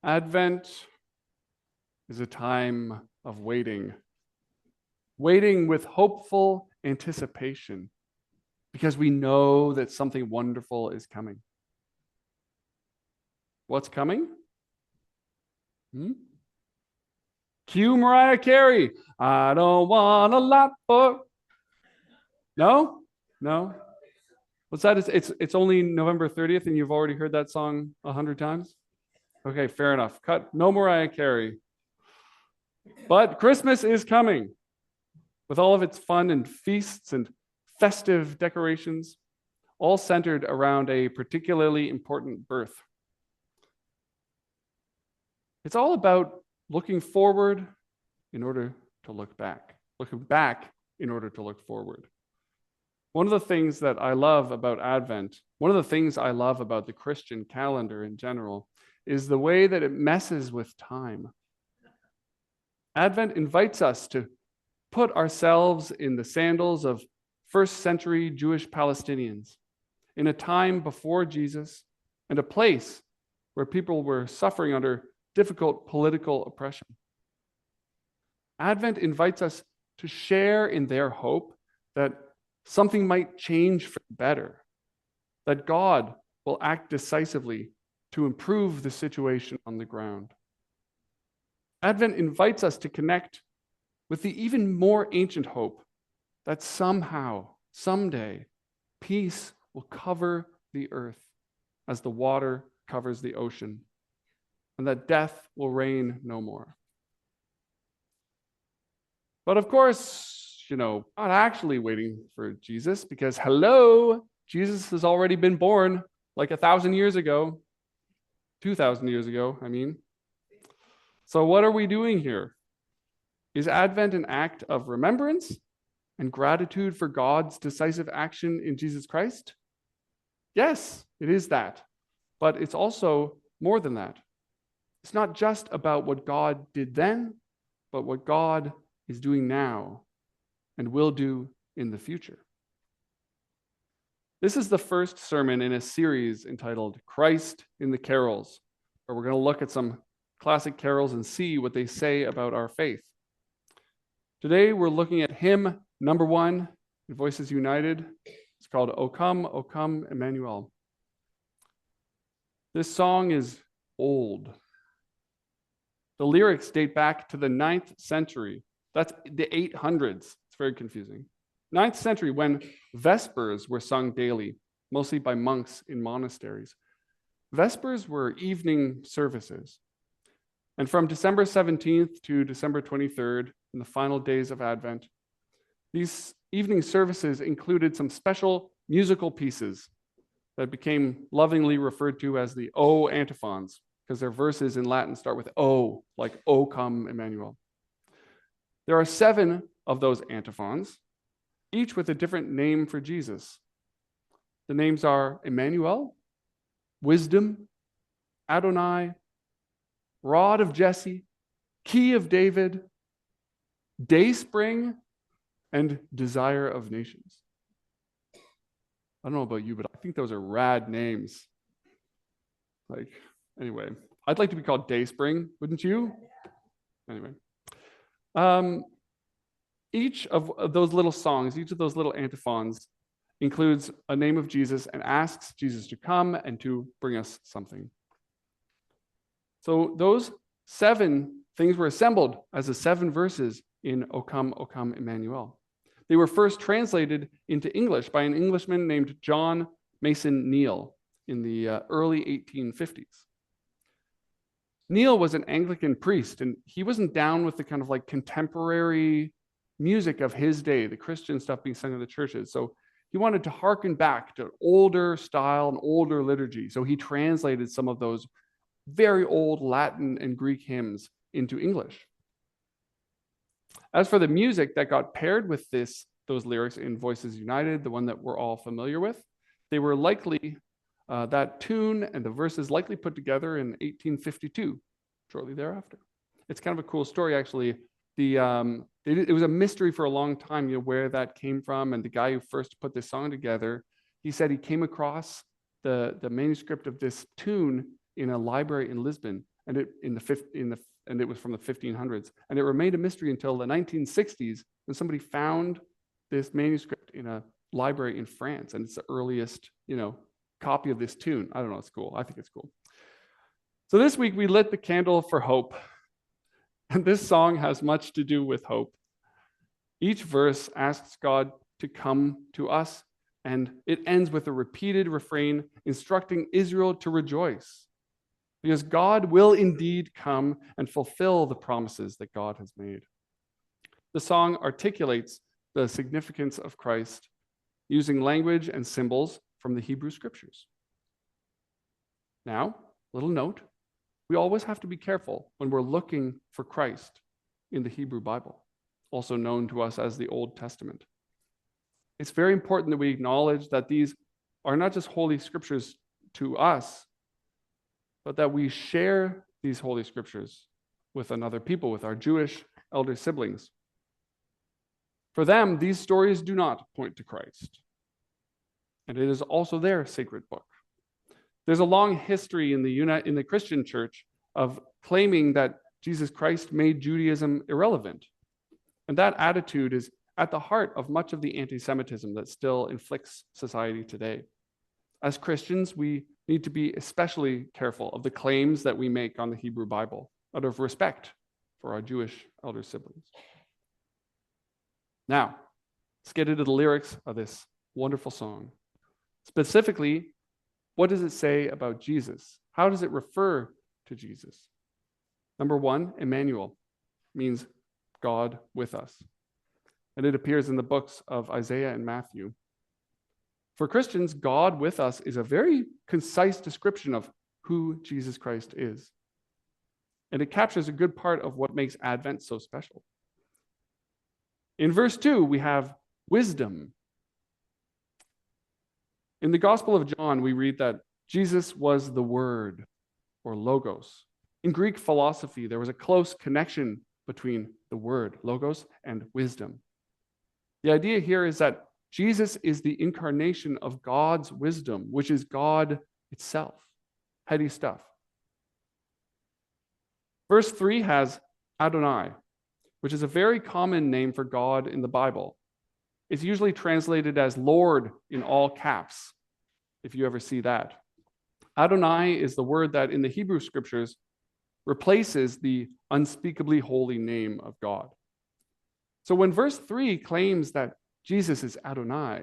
Advent is a time of waiting, waiting with hopeful anticipation because we know that something wonderful is coming. What's coming? Cue Mariah Carey. I don't want a lot for... No? What's that? It's only November 30th and you've already heard that song 100 times? Okay, fair enough. Cut. No Mariah Carey. But Christmas is coming with all of its fun and feasts and festive decorations, all centered around a particularly important birth. It's all about looking forward in order to look back, looking back in order to look forward. One of the things that I love about Advent, one of the things I love about the Christian calendar in general, is the way that it messes with time. Advent invites us to put ourselves in the sandals of first century Jewish Palestinians in a time before Jesus and a place where people were suffering under difficult political oppression. Advent invites us to share in their hope that something might change for the better, that God will act decisively to improve the situation on the ground. Advent invites us to connect with the even more ancient hope that somehow, someday, peace will cover the earth as the water covers the ocean, and that death will reign no more. But of course, not actually waiting for Jesus because, hello, Jesus has already been born like 1,000 years ago, 2,000 years ago, I mean. So what are we doing here? Is Advent an act of remembrance and gratitude for God's decisive action in Jesus Christ? Yes, it is that. But it's also more than that. It's not just about what God did then, but what God is doing now and will do in the future. This is the first sermon in a series entitled Christ in the Carols, where we're going to look at some classic carols and see what they say about our faith. Today, we're looking at hymn number 1 in Voices United. It's called O Come, Emmanuel. This song is old. The lyrics date back to the 9th century. That's the 800s. It's very confusing. 9th century, when Vespers were sung daily, mostly by monks in monasteries. Vespers were evening services. And from December 17th to December 23rd, in the final days of Advent, these evening services included some special musical pieces that became lovingly referred to as the O antiphons, because their verses in Latin start with O, like O come, Emmanuel. There are 7 of those antiphons, each with a different name for Jesus. The names are Emmanuel, Wisdom, Adonai, Rod of Jesse, Key of David, Dayspring, and Desire of Nations. I don't know about you, but I think those are rad names. Anyway, I'd like to be called Dayspring, wouldn't you? Anyway. Each of those little songs, each of those little antiphons includes a name of Jesus and asks Jesus to come and to bring us something. So those 7 things were assembled as the 7 verses in O Come, Emmanuel. They were first translated into English by an Englishman named John Mason Neale in the early 1850s. Neale was an Anglican priest, and he wasn't down with the kind of contemporary music of his day, the Christian stuff being sung in the churches. So he wanted to hearken back to older style and older liturgy. So he translated some of those very old Latin and Greek hymns into English. As for the music that got paired with those lyrics in Voices United, the one that we're all familiar with, they were likely, that tune and the verses likely put together in 1852, shortly thereafter. It's kind of a cool story, actually. It was a mystery for a long time, where that came from. And the guy who first put this song together, he said he came across the manuscript of this tune in a library in Lisbon, and it was from the 1500s, and it remained a mystery until the 1960s when somebody found this manuscript in a library in France, and it's the earliest, copy of this tune. I don't know, it's cool. I think it's cool. So this week we lit the candle for hope, and this song has much to do with hope. Each verse asks God to come to us, and it ends with a repeated refrain instructing Israel to rejoice, because God will indeed come and fulfill the promises that God has made. The song articulates the significance of Christ using language and symbols from the Hebrew Scriptures. Now, little note, we always have to be careful when we're looking for Christ in the Hebrew Bible, also known to us as the Old Testament. It's very important that we acknowledge that these are not just Holy Scriptures to us, but that we share these Holy Scriptures with another people, with our Jewish elder siblings. For them, these stories do not point to Christ, and it is also their sacred book. There's a long history in the Christian church of claiming that Jesus Christ made Judaism irrelevant, and that attitude is at the heart of much of the anti-Semitism that still inflicts society today. As Christians, we need to be especially careful of the claims that we make on the Hebrew Bible out of respect for our Jewish elder siblings. Now, let's get into the lyrics of this wonderful song. Specifically, what does it say about Jesus? How does it refer to Jesus? Number one, Emmanuel means God with us. And it appears in the books of Isaiah and Matthew. For Christians, God with us is a very concise description of who Jesus Christ is. And it captures a good part of what makes Advent so special. In verse 2, we have wisdom. In the Gospel of John, we read that Jesus was the Word, or Logos. In Greek philosophy, there was a close connection between the word, Logos, and wisdom. The idea here is that Jesus is the incarnation of God's wisdom, which is God itself. Heady stuff. Verse 3 has Adonai, which is a very common name for God in the Bible. It's usually translated as Lord in all caps, if you ever see that. Adonai is the word that in the Hebrew Scriptures replaces the unspeakably holy name of God. So when verse 3 claims that Jesus is Adonai,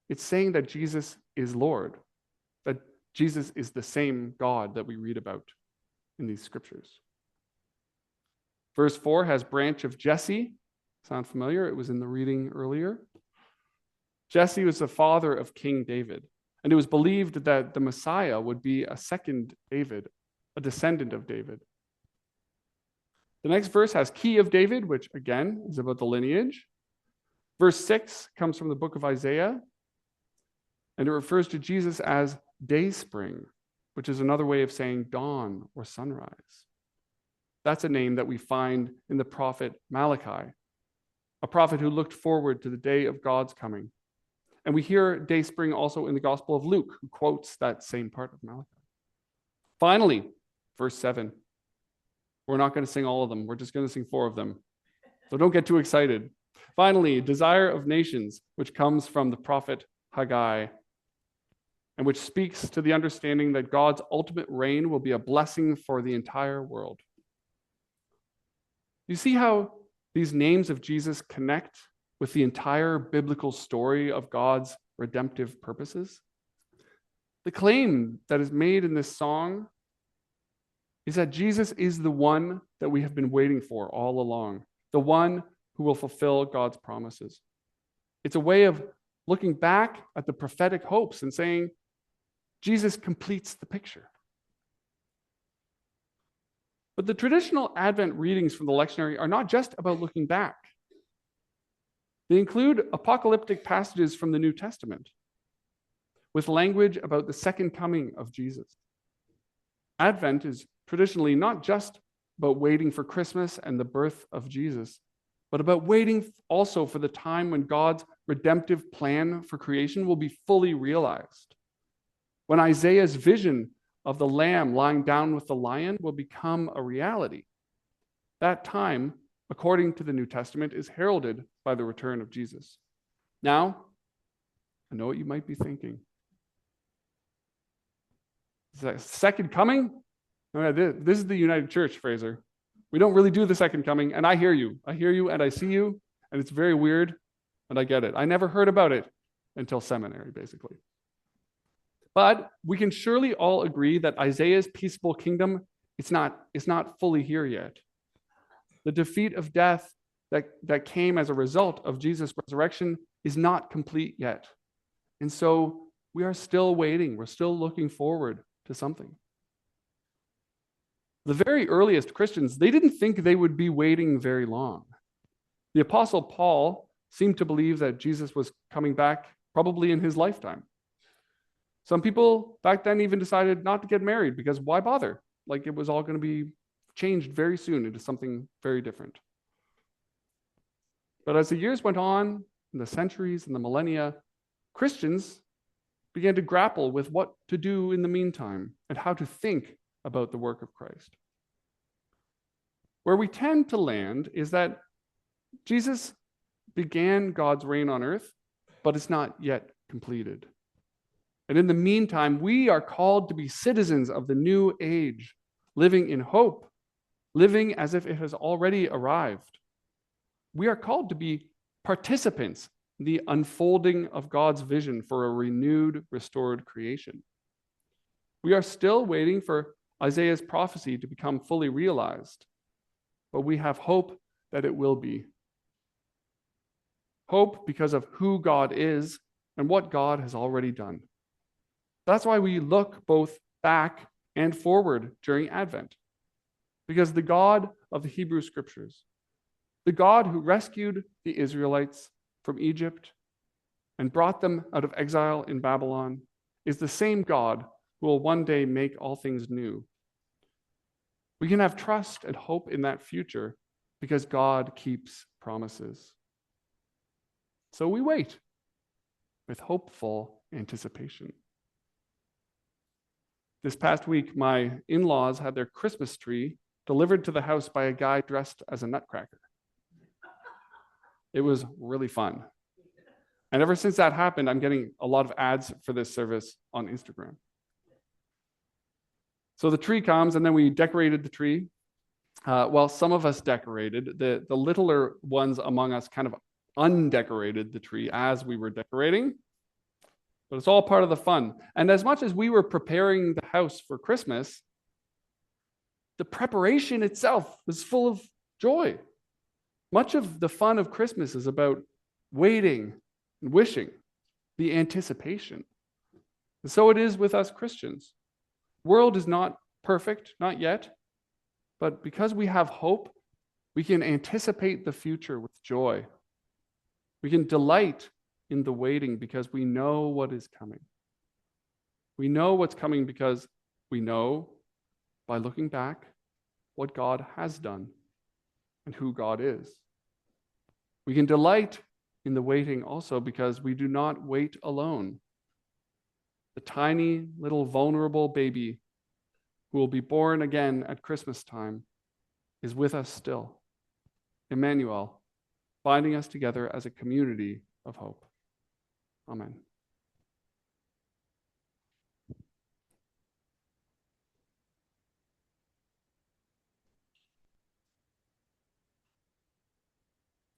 it's saying that Jesus is Lord, that Jesus is the same God that we read about in these Scriptures. Verse 4 has branch of Jesse. Sound familiar? It was in the reading earlier. Jesse was the father of King David, and it was believed that the Messiah would be a second David, a descendant of David. The next verse has key of David, which again is about the lineage. Verse 6 comes from the book of Isaiah, and it refers to Jesus as dayspring, which is another way of saying dawn or sunrise. That's a name that we find in the prophet Malachi, a prophet who looked forward to the day of God's coming. And we hear dayspring also in the Gospel of Luke, who quotes that same part of Malachi. Finally, verse 7. We're not going to sing all of them. We're just going to sing 4 of them. So don't get too excited. Finally, desire of nations, which comes from the prophet Haggai, and which speaks to the understanding that God's ultimate reign will be a blessing for the entire world. You see how these names of Jesus connect with the entire biblical story of God's redemptive purposes? The claim that is made in this song is that Jesus is the one that we have been waiting for all along, the one who will fulfill God's promises. It's a way of looking back at the prophetic hopes and saying, Jesus completes the picture. But the traditional Advent readings from the lectionary are not just about looking back. They include apocalyptic passages from the New Testament with language about the second coming of Jesus. Advent is traditionally not just about waiting for Christmas and the birth of Jesus, but about waiting also for the time when God's redemptive plan for creation will be fully realized. When Isaiah's vision of the lamb lying down with the lion will become a reality. That time, according to the New Testament, is heralded by the return of Jesus. Now, I know what you might be thinking. Is that second coming? This is the United Church, Fraser. We don't really do the second coming, and I hear you. I hear you and I see you, and it's very weird, and I get it. I never heard about it until seminary, basically. But we can surely all agree that Isaiah's peaceable kingdom, it's not fully here yet. The defeat of death that came as a result of Jesus' resurrection is not complete yet. And so we are still waiting. We're still looking forward to something. The very earliest Christians, they didn't think they would be waiting very long. The Apostle Paul seemed to believe that Jesus was coming back probably in his lifetime. Some people back then even decided not to get married because why bother? Like it was all going to be changed very soon into something very different. But as the years went on, in the centuries and the millennia, Christians began to grapple with what to do in the meantime and how to think about the work of Christ. Where we tend to land is that Jesus began God's reign on earth, but it's not yet completed. And in the meantime, we are called to be citizens of the new age, living in hope, living as if it has already arrived. We are called to be participants in the unfolding of God's vision for a renewed, restored creation. We are still waiting for Isaiah's prophecy to become fully realized, but we have hope that it will be. Hope because of who God is and what God has already done. That's why we look both back and forward during Advent. Because the God of the Hebrew Scriptures, the God who rescued the Israelites from Egypt and brought them out of exile in Babylon, is the same God who will one day make all things new. We can have trust and hope in that future because God keeps promises. So we wait with hopeful anticipation. This past week, my in-laws had their Christmas tree delivered to the house by a guy dressed as a nutcracker. It was really fun. And ever since that happened, I'm getting a lot of ads for this service on Instagram. So the tree comes, and then we decorated the tree. Well, some of us decorated. The littler ones among us kind of undecorated the tree as we were decorating. But it's all part of the fun. And as much as we were preparing the house for Christmas, the preparation itself was full of joy. Much of the fun of Christmas is about waiting and wishing, the anticipation. And so it is with us Christians. The world is not perfect, not yet, but because we have hope, we can anticipate the future with joy. We can delight in the waiting because we know what is coming. We know what's coming because we know by looking back what God has done and who God is. We can delight in the waiting also because we do not wait alone. The tiny little vulnerable baby who will be born again at Christmas time is with us still. Emmanuel, binding us together as a community of hope. Amen.